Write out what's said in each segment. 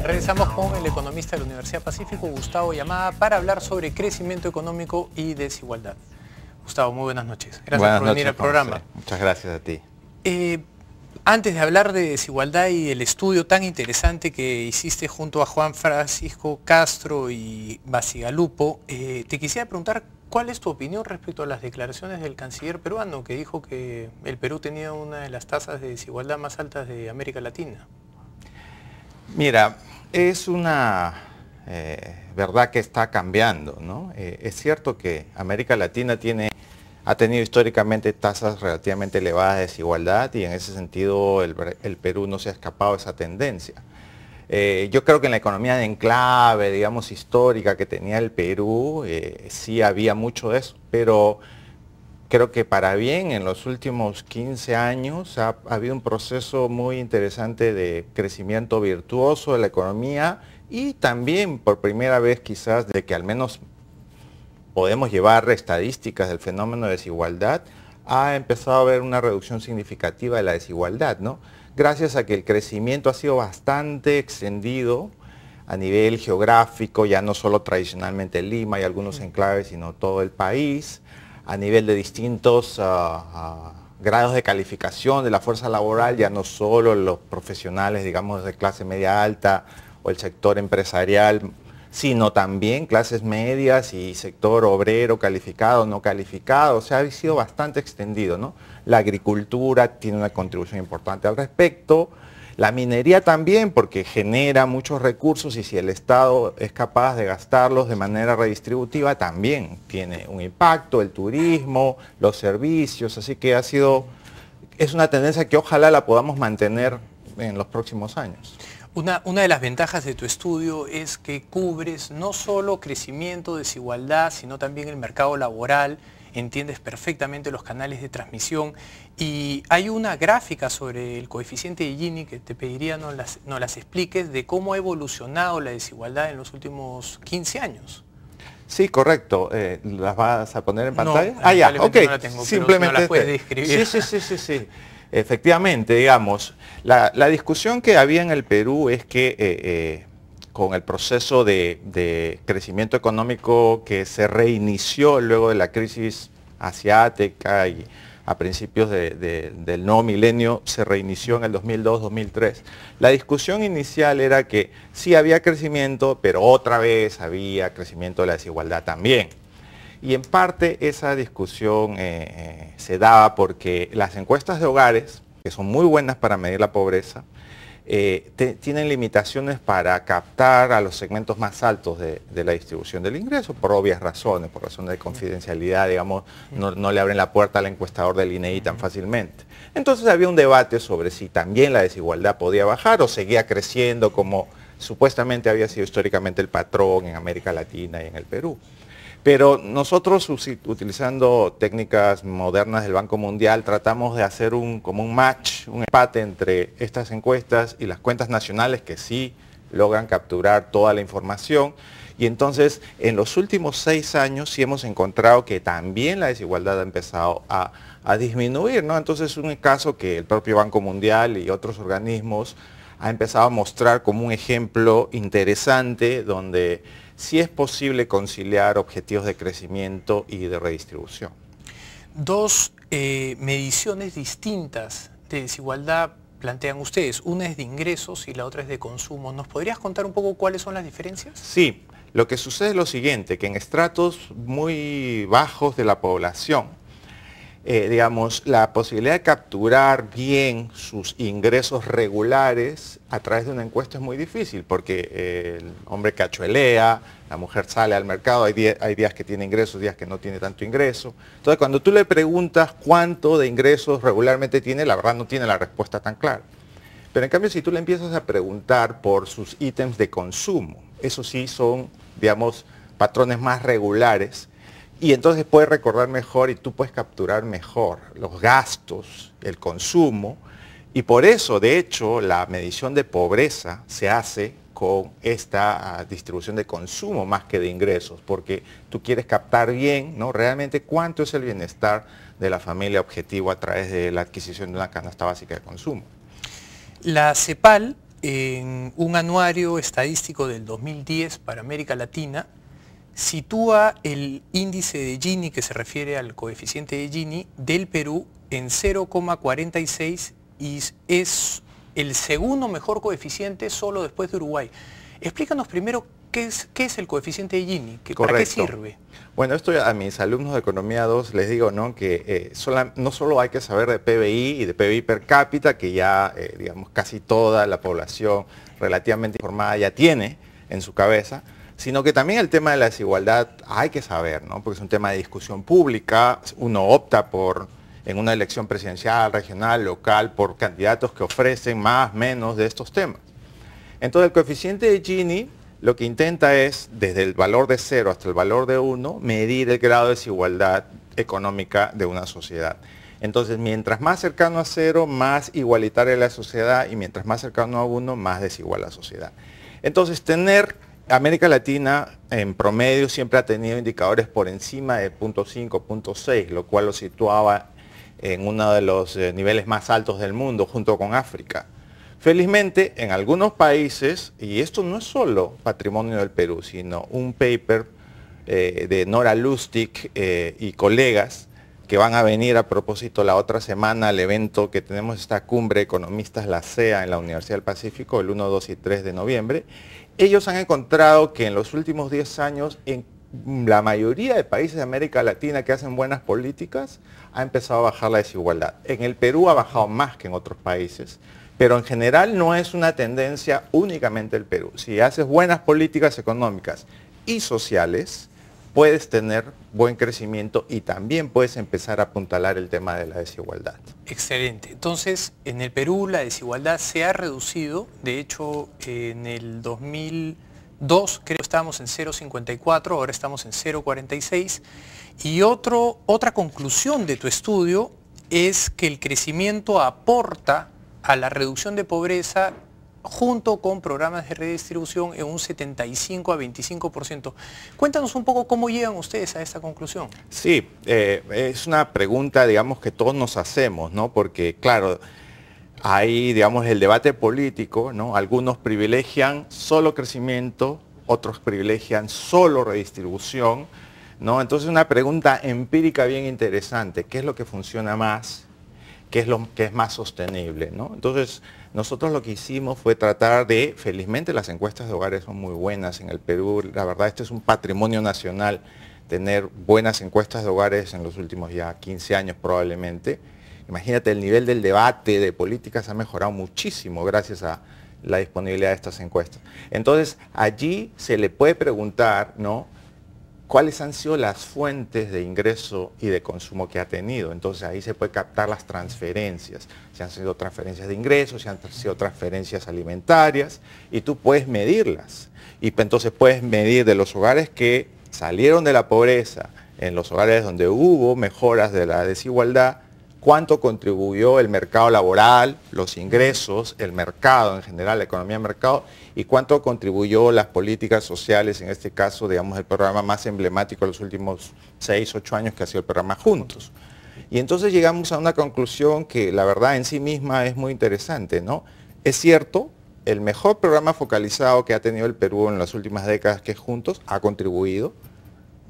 Bien, regresamos con el economista de la Universidad Pacífico, Gustavo Yamada, para hablar sobre crecimiento económico y desigualdad. Gustavo, muy buenas noches. Gracias por venir al programa. Muchas gracias a ti. Antes de hablar de desigualdad y el estudio tan interesante que hiciste junto a Juan Francisco Castro y Bacigalupo, te quisiera preguntar cuál es tu opinión respecto a las declaraciones del canciller peruano, que dijo que el Perú tenía una de las tasas de desigualdad más altas de América Latina. Mira, es una verdad que está cambiando, ¿no? Es cierto que América Latina ha tenido históricamente tasas relativamente elevadas de desigualdad y en ese sentido el Perú no se ha escapado de esa tendencia. Yo creo que en la economía de enclave, digamos, histórica que tenía el Perú, sí había mucho de eso, pero creo que para bien en los últimos 15 años ha habido un proceso muy interesante de crecimiento virtuoso de la economía y también por primera vez quizás de que al menos podemos llevar estadísticas del fenómeno de desigualdad, ha empezado a haber una reducción significativa de la desigualdad, ¿no? Gracias a que el crecimiento ha sido bastante extendido a nivel geográfico, ya no solo tradicionalmente Lima y algunos enclaves, sino todo el país, a nivel de distintos grados de calificación de la fuerza laboral, ya no solo los profesionales, digamos, de clase media alta o el sector empresarial, sino también clases medias y sector obrero calificado, no calificado, o sea, ha sido bastante extendido, ¿no? La agricultura tiene una contribución importante al respecto, la minería también, porque genera muchos recursos y si el Estado es capaz de gastarlos de manera redistributiva, también tiene un impacto, el turismo, los servicios, así que es una tendencia que ojalá la podamos mantener en los próximos años. Una de las ventajas de tu estudio es que cubres no solo crecimiento, desigualdad, sino también el mercado laboral, entiendes perfectamente los canales de transmisión y hay una gráfica sobre el coeficiente de Gini que te pediría nos las expliques de cómo ha evolucionado la desigualdad en los últimos 15 años. Sí, correcto. ¿Las vas a poner en pantalla? No, ya, ok. No la tengo, simplemente pero no la puedes describir. Sí. Efectivamente, digamos, la discusión que había en el Perú es que con el proceso de crecimiento económico que se reinició luego de la crisis asiática y a principios del nuevo milenio se reinició en el 2002-2003. La discusión inicial era que sí había crecimiento, pero otra vez había crecimiento de la desigualdad también. Y en parte esa discusión se daba porque las encuestas de hogares, que son muy buenas para medir la pobreza, tienen limitaciones para captar a los segmentos más altos de la distribución del ingreso, por obvias razones, por razones de confidencialidad, digamos, no le abren la puerta al encuestador del INEI tan fácilmente. Entonces había un debate sobre si también la desigualdad podía bajar o seguía creciendo como supuestamente había sido históricamente el patrón en América Latina y en el Perú. Pero nosotros, utilizando técnicas modernas del Banco Mundial, tratamos de hacer como un match, un empate entre estas encuestas y las cuentas nacionales que sí logran capturar toda la información. Y entonces, en los últimos 6 años sí hemos encontrado que también la desigualdad ha empezado a disminuir, ¿no? Entonces es un caso que el propio Banco Mundial y otros organismos ha empezado a mostrar como un ejemplo interesante donde sí es posible conciliar objetivos de crecimiento y de redistribución. Dos mediciones distintas de desigualdad plantean ustedes. Una es de ingresos y la otra es de consumo. ¿Nos podrías contar un poco cuáles son las diferencias? Sí, lo que sucede es lo siguiente, que en estratos muy bajos de la población, digamos, la posibilidad de capturar bien sus ingresos regulares a través de una encuesta es muy difícil porque el hombre cachuelea, la mujer sale al mercado, hay días que tiene ingresos, días que no tiene tanto ingreso. Entonces cuando tú le preguntas cuánto de ingresos regularmente tiene, la verdad no tiene la respuesta tan clara. Pero en cambio si tú le empiezas a preguntar por sus ítems de consumo, eso sí son, digamos, patrones más regulares, y entonces puedes recordar mejor y tú puedes capturar mejor los gastos, el consumo, y por eso, de hecho, la medición de pobreza se hace con esta distribución de consumo más que de ingresos, porque tú quieres captar bien, ¿no? Realmente cuánto es el bienestar de la familia objetivo a través de la adquisición de una canasta básica de consumo. La CEPAL en un anuario estadístico del 2010 para América Latina, sitúa el índice de Gini, que se refiere al coeficiente de Gini, del Perú en 0,46 y es el segundo mejor coeficiente solo después de Uruguay. Explícanos primero qué es el coeficiente de Gini, ¿para qué sirve? Bueno, esto a mis alumnos de Economía 2 les digo, ¿no?, que no solo hay que saber de PBI y de PBI per cápita, que ya, digamos, casi toda la población relativamente informada ya tiene en su cabeza, sino que también el tema de la desigualdad hay que saber, ¿no?, porque es un tema de discusión pública. Uno opta en una elección presidencial, regional, local, por candidatos que ofrecen más, menos de estos temas. Entonces el coeficiente de Gini lo que intenta es, desde el valor de 0 hasta el valor de 1, medir el grado de desigualdad económica de una sociedad. Entonces, mientras más cercano a 0, más igualitaria es la sociedad, y mientras más cercano a 1, más desigual la sociedad. Entonces, América Latina en promedio siempre ha tenido indicadores por encima de 0.5, 0.6, lo cual lo situaba en uno de los niveles más altos del mundo, junto con África. Felizmente, en algunos países, y esto no es solo patrimonio del Perú, sino un paper de Nora Lustig y colegas, que van a venir a propósito la otra semana al evento que tenemos, esta cumbre economistas, la CEA, en la Universidad del Pacífico, el 1, 2 y 3 de noviembre. Ellos han encontrado que en los últimos 10 años, en la mayoría de países de América Latina que hacen buenas políticas, ha empezado a bajar la desigualdad. En el Perú ha bajado más que en otros países, pero en general no es una tendencia únicamente del Perú. Si haces buenas políticas económicas y sociales, puedes tener buen crecimiento y también puedes empezar a apuntalar el tema de la desigualdad. Excelente. Entonces, en el Perú la desigualdad se ha reducido. De hecho, en el 2002 creo que estábamos en 0,54, ahora estamos en 0,46. Y otra conclusión de tu estudio es que el crecimiento aporta a la reducción de pobreza junto con programas de redistribución en un 75 a 25%. Cuéntanos un poco cómo llegan ustedes a esta conclusión. Sí, es una pregunta, digamos, que todos nos hacemos, ¿no? Porque, claro, hay, digamos, el debate político, ¿no? Algunos privilegian solo crecimiento, otros privilegian solo redistribución, ¿no? Entonces, una pregunta empírica bien interesante: ¿qué es lo que funciona más? ¿Qué es lo que es más sostenible, ¿no? Entonces, nosotros lo que hicimos fue tratar de, felizmente las encuestas de hogares son muy buenas en el Perú, la verdad este es un patrimonio nacional, tener buenas encuestas de hogares en los últimos ya 15 años probablemente. Imagínate, el nivel del debate de políticas ha mejorado muchísimo gracias a la disponibilidad de estas encuestas. Entonces, allí se le puede preguntar, ¿no?, cuáles han sido las fuentes de ingreso y de consumo que ha tenido. Entonces ahí se puede captar las transferencias, si han sido transferencias de ingresos, si han sido transferencias alimentarias, y tú puedes medirlas. Y entonces puedes medir de los hogares que salieron de la pobreza, en los hogares donde hubo mejoras de la desigualdad, cuánto contribuyó el mercado laboral, los ingresos, el mercado en general, la economía de mercado, y cuánto contribuyó las políticas sociales, en este caso, digamos, el programa más emblemático de los últimos 6, 8 años, que ha sido el programa Juntos. Y entonces llegamos a una conclusión que la verdad en sí misma es muy interesante, ¿no? Es cierto, el mejor programa focalizado que ha tenido el Perú en las últimas décadas, que es Juntos, ha contribuido,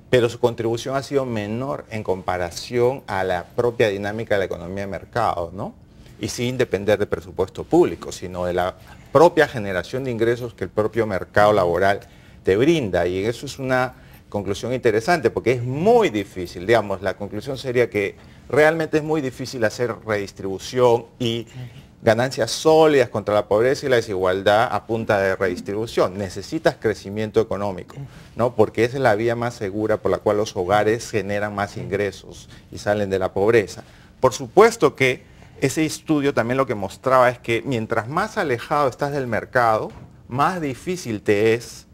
pero su contribución ha sido menor en comparación a la propia dinámica de la economía de mercado, ¿no? Y sin depender de presupuesto público, sino de la propia generación de ingresos que el propio mercado laboral te brinda. Y eso es una conclusión interesante, porque es muy difícil, digamos, la conclusión sería que realmente es muy difícil hacer redistribución y ganancias sólidas contra la pobreza y la desigualdad a punta de redistribución. Necesitas crecimiento económico, ¿no? Porque esa es la vía más segura por la cual los hogares generan más ingresos y salen de la pobreza. Por supuesto que ese estudio también lo que mostraba es que mientras más alejado estás del mercado, más difícil te es,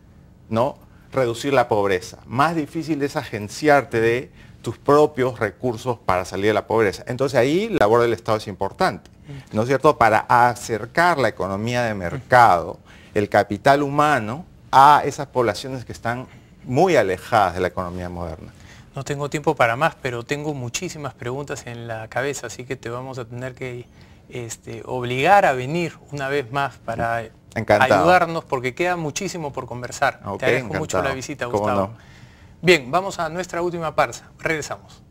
¿no?, reducir la pobreza. Más difícil es agenciarte de tus propios recursos para salir de la pobreza. Entonces ahí la labor del Estado es importante, ¿no es cierto?, para acercar la economía de mercado, el capital humano, a esas poblaciones que están muy alejadas de la economía moderna. No tengo tiempo para más, pero tengo muchísimas preguntas en la cabeza, así que te vamos a tener que obligar a venir una vez más para Encantado. ayudarnos porque queda muchísimo por conversar. Ok, Te agradezco encantado. mucho la visita, ¿Cómo Gustavo. no? Bien, vamos a nuestra última pausa. Regresamos.